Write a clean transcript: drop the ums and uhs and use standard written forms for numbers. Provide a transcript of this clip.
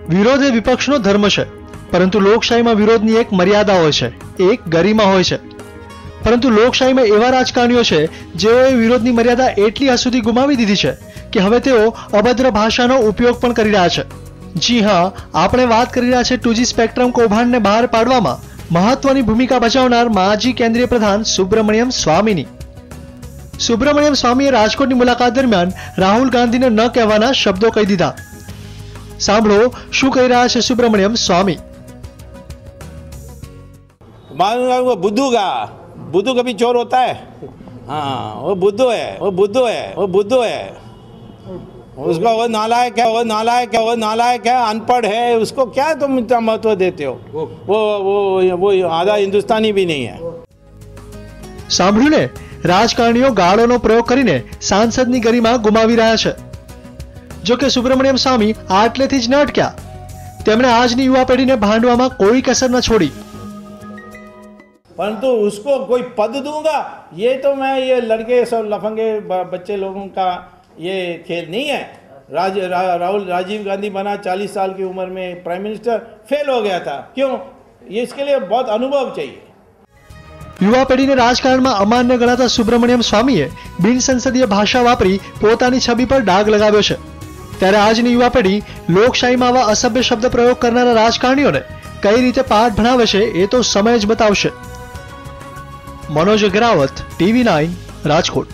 વિરોધ એ વિપક્ષનો ધર્મ છે, પરંતુ લોકશાહીમાં વિરોધની એક મર્યાદા હોય છે, એક ગરિમા હોય છે. પરંતુ લોકશાહીમાં એવા રાજકારણીઓ છે જેઓએ વિરોધની મર્યાદા એટલી હદ સુધી ગુમાવી દીધી છે કે હવે તેઓ અભદ્ર ભાષાનો ઉપયોગ પણ કરી રહ્યા છે. જી હા, આપણે વાત કરી રહ્યા છે 2G સ્પેક્ટ્રમ કૌભાંડને બહાર પાડવામાં મહત્વની ભૂમિકા ભજવનાર માજી કેન્દ્રીય પ્રધાન સુબ્રમણ્યમ સ્વામીની. સુબ્રમણ્યમ સ્વામીએ રાજકોટની મુલાકાત દરમિયાન રાહુલ ગાંધીને ન કહેવાના શબ્દો કહી દીધા. સાંભળો શું કહી રહ્યા છે સુબ્રમણ્યમ સ્વામી. बुद्धू कभी चोर होता है? हाँ, वो बुद्धू है, वो बुद्धू है, वो बुद्धू है. उसका वो नालायक है, वो नालायक है, वो नालायक है, अनपढ़ है, उसको क्या तुम इतना महत्व देते हो? वो आधा हिंदुस्तानी भी नहीं है. સાંભળ્યું ને, રાજકારણીઓ ગાળોનો પ્રયોગ કરીને સાંસદની ગરિમા ગુમાવી રહ્યા છે. જો કે સુબ્રમણ્યમ સ્વામી આટલેથી જ ન અટક્યા. તેમણે આજની યુવા પેઢીને ભાંડવામાં કોઈ કસર ન છોડી. परंतु उसको कोई पद दूंगा, ये तो मैं ये लड़के सब लफंगे बच्चे लोगों का ये खेल नहीं है. राजीव गांधी बना 40 साल की उम्र में प्राइम मिनिस्टर, फेल हो गया था. क्यों? ये इसके लिए बहुत अनुभव चाहिए. યુવા પેઢીને રાજકારણમાં અમાન્ય ગણાતા સુબ્રમણ્યમ સ્વામીએ બિનસંસદીય ભાષા વાપરી પોતાની છબી પર ડાઘ લગાવ્યો છે. ત્યારે આજની યુવા પેઢી લોકશાહીમાં આવા અસભ્ય શબ્દ પ્રયોગ કરનારા રાજકારણીઓને કઈ રીતે પાઠ ભણાવે છે એ તો સમય જ બતાવશે. मनोज अग्रावत, TV9, राजकोट.